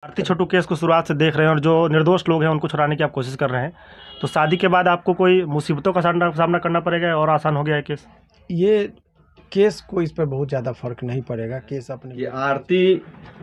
आरती छोटू case को शुरुआत से देख रहे हैं और जो निर्दोष लोग हैं उनको छुड़ाने की आप कोशिश कर रहे हैं। तो शादी के बाद आपको कोई मुसीबतों का सामना करना पड़ेगा और आसान हो गया है केस? ये केस को इस पर बहुत ज़्यादा फर्क नहीं पड़ेगा। केस अपने ये आरती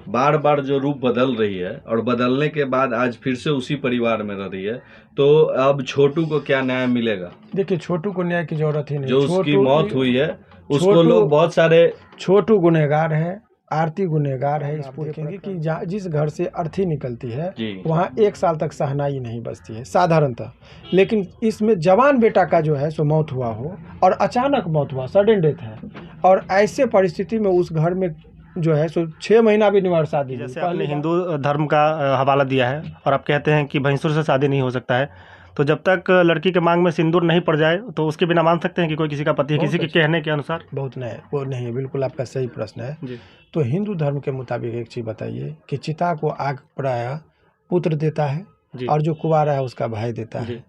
बार बार जो रूप बदल रही है और बदलने के बाद आज फिर से उसी परिवार में रह रही है, तो अब छोटू को क्या न्याय मिलेगा? देखिए, छोटू को न्याय की जरूरत ही नहीं। जो उसकी मौत हुई है उसको लोग बहुत सारे छोटू गुनहगार है, आरती गुनहगार है। इस पूरे कि जिस घर से अर्थी निकलती है वहाँ 1 साल तक शहनाई नहीं बजती है साधारणतः, लेकिन इसमें जवान बेटा का जो है सो मौत हुआ हो और अचानक मौत हुआ, सडन डेथ है, और ऐसे परिस्थिति में उस घर में जो है सो 6 महीना भी निवार शादी। जैसे आपने हिंदू धर्म का हवाला दिया है और आप कहते हैं कि भैंसुर से शादी नहीं हो सकता है, तो जब तक लड़की के मांग में सिंदूर नहीं पड़ जाए तो उसके बिना मान सकते हैं कि कोई किसी का पति है, किसी के कहने के अनुसार? बहुत नहीं, वो नहीं है। बिल्कुल आपका सही प्रश्न है जी। तो हिंदू धर्म के मुताबिक एक चीज़ बताइए कि चिता को आग प्राय पुत्र देता है और जो कुंवारा है उसका भाई देता है,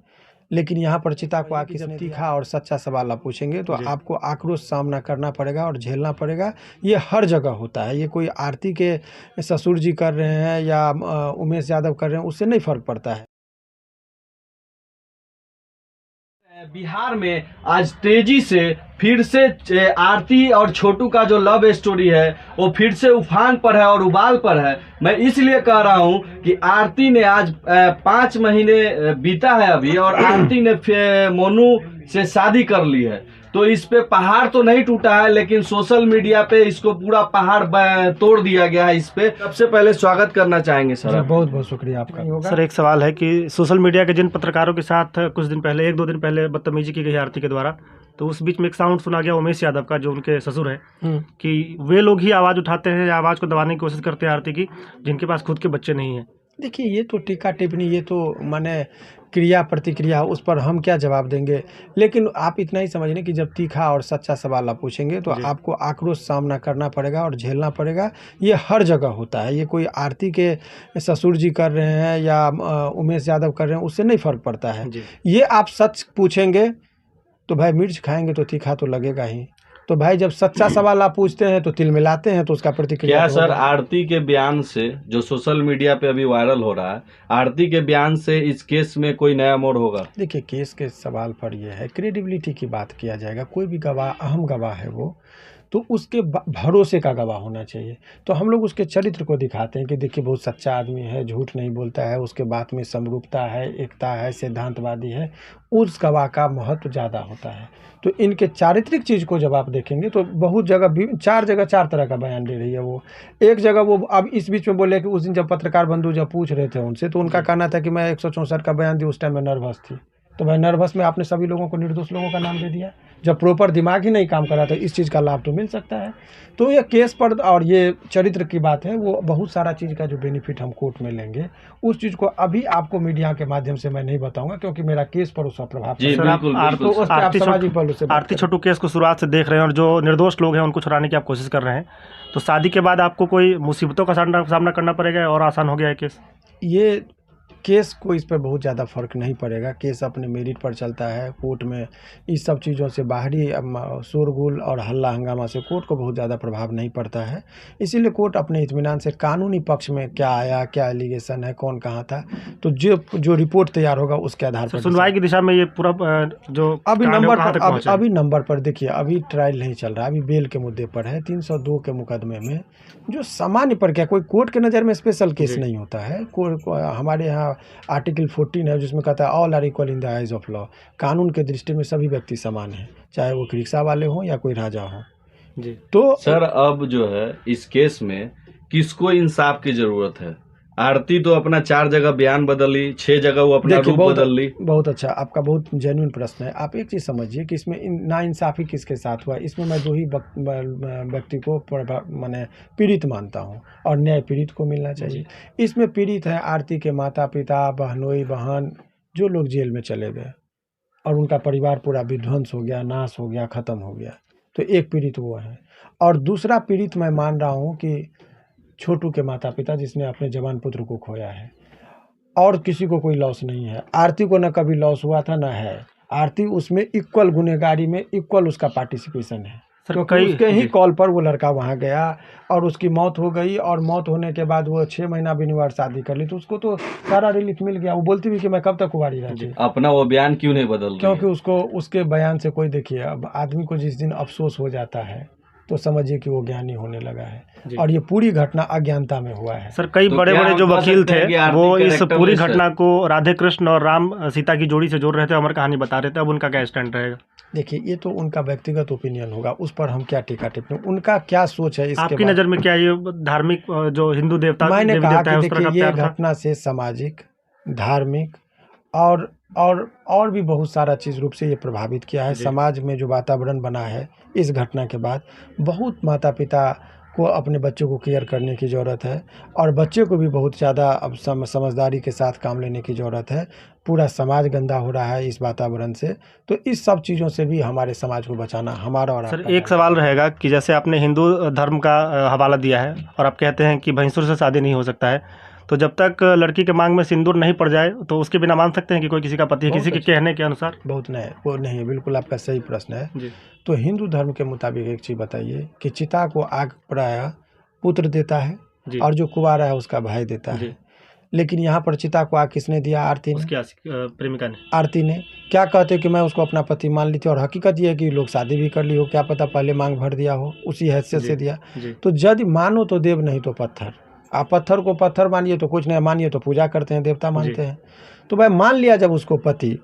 लेकिन यहाँ पर चिता को आग जब तीखा और सच्चा सवाल आप पूछेंगे तो आपको आक्रोश सामना करना पड़ेगा और झेलना पड़ेगा। ये हर जगह होता है। ये कोई आरती के ससुर जी कर रहे हैं या उमेश यादव कर रहे हैं उससे नहीं फर्क पड़ता है। बिहार में आज तेजी से फिर से आरती और छोटू का जो लव स्टोरी है वो फिर से उफान पर है और उबाल पर है। मैं इसलिए कह रहा हूं कि आरती ने आज 5 महीने बीता है अभी और आरती ने मोनू से शादी कर ली है, तो इस पे पहाड़ तो नहीं टूटा है लेकिन सोशल मीडिया पे इसको पूरा पहाड़ तोड़ दिया गया है। इस पे सबसे पहले स्वागत करना चाहेंगे सर। बहुत बहुत शुक्रिया आपका। सर, एक सवाल है कि सोशल मीडिया के जिन पत्रकारों के साथ कुछ दिन पहले 1-2 दिन पहले बदतमीजी की गई आरती के द्वारा, तो उस बीच में एक साउंड सुना गया उमेश यादव का जो उनके ससुर है कि वे लोग ही आवाज़ उठाते हैं या आवाज़ को दबाने की कोशिश करते हैं आरती की, जिनके पास खुद के बच्चे नहीं हैं। देखिए, ये तो टीका टिप्पणी, ये तो माने क्रिया प्रतिक्रिया, उस पर हम क्या जवाब देंगे। लेकिन आप इतना ही समझ लें कि जब तीखा और सच्चा सवाल आप पूछेंगे तो आपको आक्रोश सामना करना पड़ेगा और झेलना पड़ेगा। ये हर जगह होता है। ये कोई आरती के ससुर जी कर रहे हैं या उमेश यादव कर रहे हैं उससे नहीं फर्क पड़ता है। ये आप सच पूछेंगे तो भाई मिर्च खाएंगे तो तीखा तो लगेगा ही। तो भाई जब सच्चा सवाल आप पूछते हैं तो तिल मिलाते हैं तो उसका प्रतिक्रिया क्या सर आरती के बयान से जो सोशल मीडिया पे अभी वायरल हो रहा है, आरती के बयान से इस केस में कोई नया मोड़ होगा? देखिए, केस के सवाल पर यह है क्रेडिबिलिटी की बात किया जाएगा। कोई भी गवाह अहम गवाह है वो तो उसके भरोसे का गवाह होना चाहिए। तो हम लोग उसके चरित्र को दिखाते हैं कि देखिए बहुत सच्चा आदमी है, झूठ नहीं बोलता है, उसके बात में समरूपता है, एकता है, सिद्धांतवादी है। उस गवाह का महत्व ज़्यादा होता है। तो इनके चारित्रिक चीज़ को जब आप देखेंगे तो बहुत जगह 4 जगह 4 तरह का बयान दे रही है वो। एक जगह वो अब इस बीच में बोले कि उस दिन जब पत्रकार बंधु जब पूछ रहे थे उनसे तो उनका कहना था कि मैं 164 का बयान दी, उस टाइम में नर्वस थी। तो भाई नर्वस में आपने सभी लोगों को, निर्दोष लोगों का नाम दे दिया। जब प्रॉपर दिमाग ही नहीं काम कर रहा था, इस चीज़ का लाभ तो मिल सकता है। तो ये केस पर और ये चरित्र की बात है, वो बहुत सारा चीज़ का जो बेनिफिट हम कोर्ट में लेंगे उस चीज़ को अभी आपको मीडिया के माध्यम से मैं नहीं बताऊंगा क्योंकि मेरा केस पर उसका प्रभाव। आरती छोटू केस को शुरुआत से देख रहे हैं और जो निर्दोष लोग हैं उनको छुड़ाने की आप कोशिश कर रहे हैं, तो शादी के बाद आपको कोई मुसीबतों का सामना करना पड़ेगा और आसान हो गया है केस? ये केस को इस पर बहुत ज़्यादा फर्क नहीं पड़ेगा। केस अपने मेरिट पर चलता है। कोर्ट में इस सब चीज़ों से बाहरी शोरगुल और हल्ला हंगामा से कोर्ट को बहुत ज़्यादा प्रभाव नहीं पड़ता है। इसीलिए कोर्ट अपने इत्मीनान से कानूनी पक्ष में क्या आया, क्या एलिगेशन है, कौन कहाँ था, तो जो रिपोर्ट तैयार होगा उसके आधार पर सुनवाई की दिशा में ये पूरा जो अभी नंबर पर देखिए, अभी ट्रायल नहीं चल रहा, अभी बेल के मुद्दे पर है। 302 के मुकदमे में जो सामान्य प्रक्रिया, कोई कोर्ट के नज़र में स्पेशल केस नहीं होता है। हमारे यहाँ आर्टिकल 14 है जिसमें कहता है all are equal in the eyes of law. कानून के दृष्टि में सभी व्यक्ति समान हैं, चाहे वो रिक्शा वाले हों या कोई राजा हो। तो सर अब जो है इस केस में किसको इंसाफ की जरूरत है? आरती तो अपना 4 जगह बयान बदली, 6 जगह वो अपना रूप बदल ली। बहुत अच्छा, आपका बहुत जेन्युइन प्रश्न है। आप एक चीज़ समझिए कि इसमें नाइंसाफ़ी किसके साथ हुआ। इसमें मैं 2 ही व्यक्ति को मैंने पीड़ित मानता हूँ और न्याय पीड़ित को मिलना चाहिए। इसमें पीड़ित है आरती के माता पिता, बहनोई बहन, जो लोग जेल में चले गए और उनका परिवार पूरा विध्वंस हो गया, नाश हो गया, ख़त्म हो गया। तो एक पीड़ित वो है और दूसरा पीड़ित मैं मान रहा हूँ कि छोटू के माता पिता जिसने अपने जवान पुत्र को खोया है। और किसी को कोई लॉस नहीं है। आरती को न कभी लॉस हुआ था न है। आरती उसमें इक्वल गुनहगारी में इक्वल उसका पार्टिसिपेशन है। क्योंकि उसके ही कॉल पर वो लड़का वहाँ गया और उसकी मौत हो गई, और मौत होने के बाद वो 6 महीना बिना शादी कर ली, तो उसको तो सारा रिलीफ मिल गया। वो बोलती भी कि मैं कब तक कुंवारी रहती। अपना वो बयान क्यों नहीं बदल रही? क्योंकि उसको उसके बयान से कोई, देखिए अब आदमी को जिस दिन अफसोस हो जाता है तो समझिए कि वो ज्ञानी होने लगा है, और ये पूरी घटना अज्ञानता में हुआ है। सर कई बड़े बड़े जो वकील थे वो इस पूरी घटना को राधे कृष्ण और राम सीता की जोड़ी से जोड़ रहे थे, अमर कहानी बता रहे थे। अब उनका क्या स्टैंड रहेगा? देखिए ये तो उनका व्यक्तिगत ओपिनियन होगा, उस पर हम क्या टीका टिप्पणी, उनका क्या सोच है इसके आपकी नज़र में क्या ये धार्मिक जो हिंदू देवता, मैंने कहा कि देखिए ये घटना से सामाजिक, धार्मिक और भी बहुत सारा चीज़ रूप से ये प्रभावित किया है। समाज में जो वातावरण बना है इस घटना के बाद, बहुत माता पिता को अपने बच्चों को केयर करने की ज़रूरत है, और बच्चे को भी बहुत ज़्यादा अब समझदारी के साथ काम लेने की ज़रूरत है। पूरा समाज गंदा हो रहा है इस वातावरण से, तो इस सब चीज़ों से भी हमारे समाज को बचाना हमारा और सर एक सवाल रहेगा कि जैसे आपने हिंदू धर्म का हवाला दिया है और आप कहते हैं कि भैंसुर से शादी नहीं हो सकता है, तो जब तक लड़की के मांग में सिंदूर नहीं पड़ जाए तो उसके बिना मान सकते हैं कि कोई किसी का पति है, किसी के कहने के अनुसार? बहुत नहीं, वो नहीं है, बिल्कुल आपका सही प्रश्न है जी। तो हिंदू धर्म के मुताबिक एक चीज़ बताइए कि चिता को आग प्राय पुत्र देता है और जो कुंवारा है उसका भाई देता है, लेकिन यहाँ पर चिता को आग किसने दिया? आरती ने, प्रेमिका ने। आरती ने क्या कहते कि मैं उसको अपना पति मान ली थी, और हकीकत ये है कि लोग शादी भी कर ली हो, क्या पता पहले मांग भर दिया हो, उसी हैसियत से दिया। तो यदि मानो तो देव, नहीं तो पत्थर। आप पत्थर को पत्थर मानिए तो कुछ नहीं, मानिए तो पूजा करते हैं, देवता मानते हैं। तो भाई मान लिया जब उसको पति,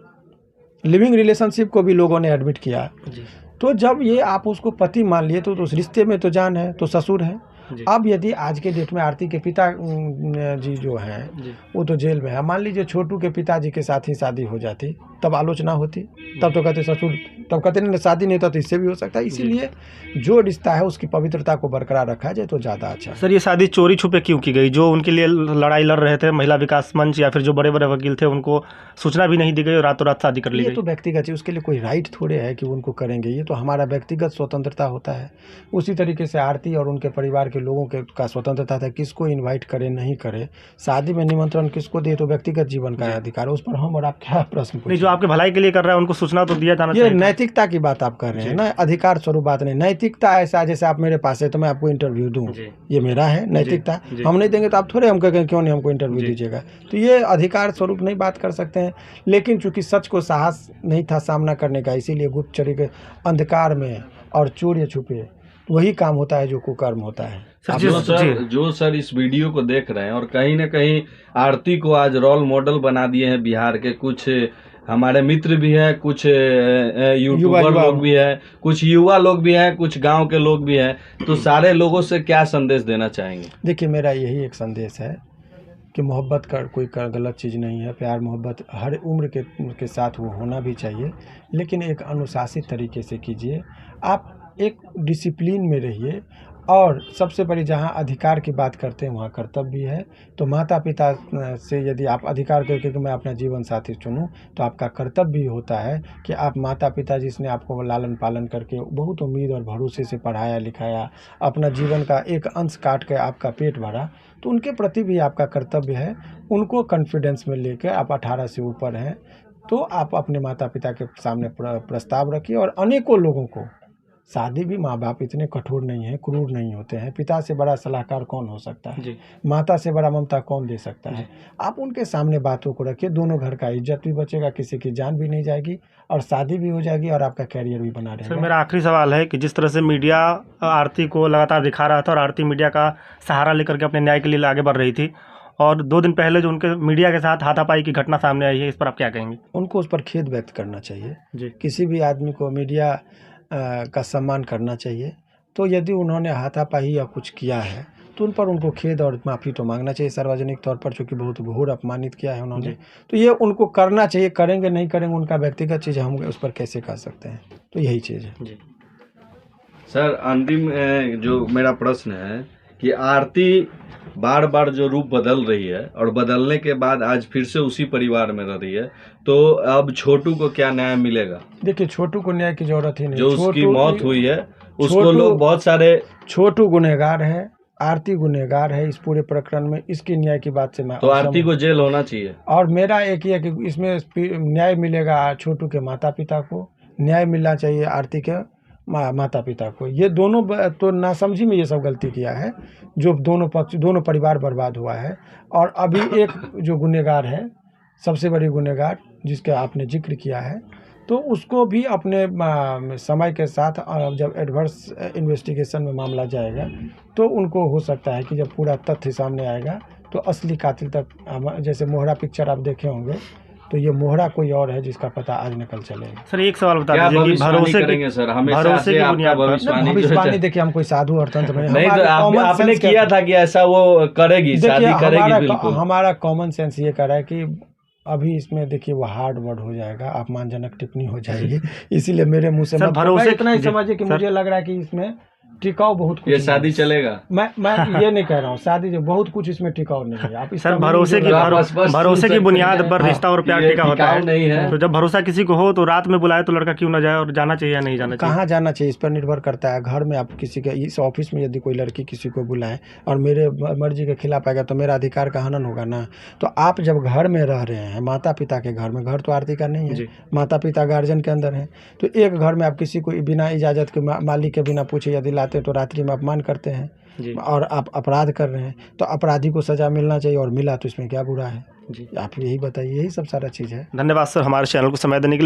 लिविंग रिलेशनशिप को भी लोगों ने एडमिट किया, तो जब ये आप उसको पति मान लिए तो उस रिश्ते में तो जान है, तो ससुर है। अब यदि आज के डेट में आरती के पिता जी जो हैं वो तो जेल में है, मान लीजिए छोटू के पिताजी के साथ ही शादी हो जाती, तब आलोचना होती, तब तो कहते ससुर, तब कहते नहीं शादी नहीं था, तो इससे भी हो सकता है। इसीलिए जो रिश्ता है उसकी पवित्रता को बरकरार रखा जाए तो ज़्यादा अच्छा। सर ये शादी चोरी छुपे क्यों की गई? जो उनके लिए लड़ाई लड़ रहे थे महिला विकास मंच या फिर जो बड़े बड़े वकील थे, उनको सूचना भी नहीं दी गई और रातों रात शादी कर ली गई। ये तो व्यक्तिगत चीज़, उसके लिए कोई राइट थोड़े है कि उनको करेंगे, ये तो हमारा व्यक्तिगत स्वतंत्रता होता है। उसी तरीके से आरती और उनके परिवार के लोगों के का स्वतंत्रता था, किसको इन्वाइट करे नहीं करे, शादी में निमंत्रण किसको दे, तो व्यक्तिगत जीवन का अधिकार है, उस पर हम और आप क्या प्रश्न पूछे? जो आपके भलाई के लिए कर रहा है उनको सूचना तो दिया जाना चाहिए। ये नैतिकता की बात आप कर रहे हैं ना, अधिकार स्वरूप बात नहीं। नैतिकता ऐसा जैसे आप मेरे पास है तो मैं आपको इंटरव्यू दूं, ये मेरा है नैतिकता। हम नहीं देंगे तो आप थोड़े हम कहेंगे क्यों नहीं हमको इंटरव्यू दीजिएगा, तो ये अधिकार स्वरूप नहीं बात कर सकते हैं। लेकिन चूंकि सच को साहस नहीं था सामना करने का, इसीलिए गुप्तचरी के अंधकार में और चोरी छुपे वही काम होता है जो कुकर्म होता है। जो सर इस वीडियो को देख रहे हैं और कहीं ना कहीं आरती को आज रोल मॉडल बना दिए हैं बिहार के कुछ हमारे मित्र भी हैं, कुछ यूट्यूबर लोग भी हैं, कुछ युवा लोग भी हैं, कुछ गांव के लोग भी हैं, तो सारे लोगों से क्या संदेश देना चाहेंगे? देखिए मेरा यही एक संदेश है कि मोहब्बत का कोई गलत चीज़ नहीं है, प्यार मोहब्बत हर उम्र के साथ वो होना भी चाहिए, लेकिन एक अनुशासित तरीके से कीजिए। आप एक डिसिप्लिन में रहिए, और सबसे बड़ी जहाँ अधिकार की बात करते हैं वहाँ कर्तव्य भी है। तो माता पिता से यदि आप अधिकार करके कि मैं अपना जीवन साथी चुनूं, तो आपका कर्तव्य भी होता है कि आप माता पिता जिसने आपको लालन पालन करके बहुत उम्मीद और भरोसे से पढ़ाया लिखाया, अपना जीवन का एक अंश काट के आपका पेट भरा, तो उनके प्रति भी आपका कर्तव्य है। उनको कॉन्फिडेंस में लेकर आप 18 से ऊपर हैं तो आप अपने माता पिता के सामने प्रस्ताव रखिए। और अनेकों लोगों को शादी भी, माँ बाप इतने कठोर नहीं है, क्रूर नहीं होते हैं। पिता से बड़ा सलाहकार कौन हो सकता है, माता से बड़ा ममता कौन दे सकता है। आप उनके सामने बातों को रखिए, दोनों घर का इज्जत भी बचेगा, किसी की जान भी नहीं जाएगी, और शादी भी हो जाएगी, और आपका कैरियर भी बना रहेगा। सर मेरा आखिरी सवाल है कि जिस तरह से मीडिया आरती को लगातार दिखा रहा था और आरती मीडिया का सहारा लेकर के अपने न्याय के लिए आगे बढ़ रही थी, और 2 दिन पहले जो उनके मीडिया के साथ हाथापाई की घटना सामने आई है, इस पर आप क्या कहेंगे? उनको उस पर खेद व्यक्त करना चाहिए। किसी भी आदमी को मीडिया का सम्मान करना चाहिए। तो यदि उन्होंने हाथापाई या कुछ किया है तो उन पर उनको खेद और माफ़ी तो मांगना चाहिए सार्वजनिक तौर पर, चूँकि बहुत घोर अपमानित किया है उन्होंने, तो ये उनको करना चाहिए। करेंगे नहीं करेंगे उनका व्यक्तिगत चीज़, हम उस पर कैसे कर सकते हैं, तो यही चीज़ है जी। सर अंतिम जो मेरा प्रश्न है कि आरती बार बार जो रूप बदल रही है और बदलने के बाद आज फिर से उसी परिवार में रह रही है, तो अब छोटू को क्या न्याय मिलेगा? देखिए छोटू को न्याय की जरूरत ही नहीं। जो उसकी मौत हुई है उसको लोग बहुत सारे, छोटू गुनहगार है, आरती गुनहगार है इस पूरे प्रकरण में, इसकी न्याय की बात से मैं तो आरती को जेल होना चाहिए। और मेरा एक ही है कि इसमें न्याय मिलेगा छोटू के माता पिता को, न्याय मिलना चाहिए आरती के माता पिता को। ये दोनों तो नासमझी में ये सब गलती किया है, जो दोनों परिवार बर्बाद हुआ है। और अभी एक जो गुनहगार है, सबसे बड़ी गुनहगार जिसका आपने जिक्र किया है, तो उसको भी अपने समय के साथ जब एडवर्स इन्वेस्टिगेशन में मामला जाएगा तो उनको हो सकता है कि जब पूरा तथ्य सामने आएगा तो असली कातिल तक, जैसे मोहरा पिक्चर आप देखे होंगे, तो ये मोहरा कोई और है जिसका पता आज निकल चलेगा। सर एक सवाल बता क्या दीजिए कि भविष्यवाणी करेंगे सर? हमेशा से आपका भविष्यवाणी देखिए, हम कोई साधु और तंत्र नहीं, तो आपने किया था कि ऐसा वो करेगी, शादी करेगी। बिल्कुल हमारा कॉमन सेंस ये कह रहा है कि अभी इसमें देखिए वो हार्ड वर्ड हो जाएगा, अपमानजनक टिप्पणी हो जाएगी, इसीलिए मेरे मुंह से भरोसे इतना ही समझिए कि मुझे लग रहा है कि इसमें टिकाऊ बहुत कुछ, ये शादी चलेगा। मैं ये नहीं कह रहा हूँ शादी जो बहुत कुछ इसमें टिकाऊ नहीं है। आप सर भरोसे की बुनियाद पर रिश्ता और प्यार टिका होता है, नहीं है। तो जब भरोसा किसी को हो तो रात में बुलाए तो लड़का क्यों ना जाए, और जाना चाहिए या नहीं जाना चाहिए? कहाँ जाना चाहिए इस पर निर्भर करता है। घर में आप किसी के, इस ऑफिस में यदि कोई लड़की किसी को बुलाए और मेरे मर्जी के खिलाफ आएगा तो मेरा अधिकार का हनन होगा ना। तो आप जब घर में रह रहे हैं, माता पिता के घर में, घर तो आरती का नहीं है, माता पिता गार्जियन के अंदर है, तो एक घर में आप किसी को बिना इजाज़त के, मालिक के बिना पूछे यदि लाते तो रात्रि में अपमान करते हैं और आप अपराध कर रहे हैं। तो अपराधी को सजा मिलना चाहिए, और मिला तो इसमें क्या बुरा है जी? आप यही बताइए, यही सब सारा चीज़ है। धन्यवाद सर हमारे चैनल को समय देने के लिए।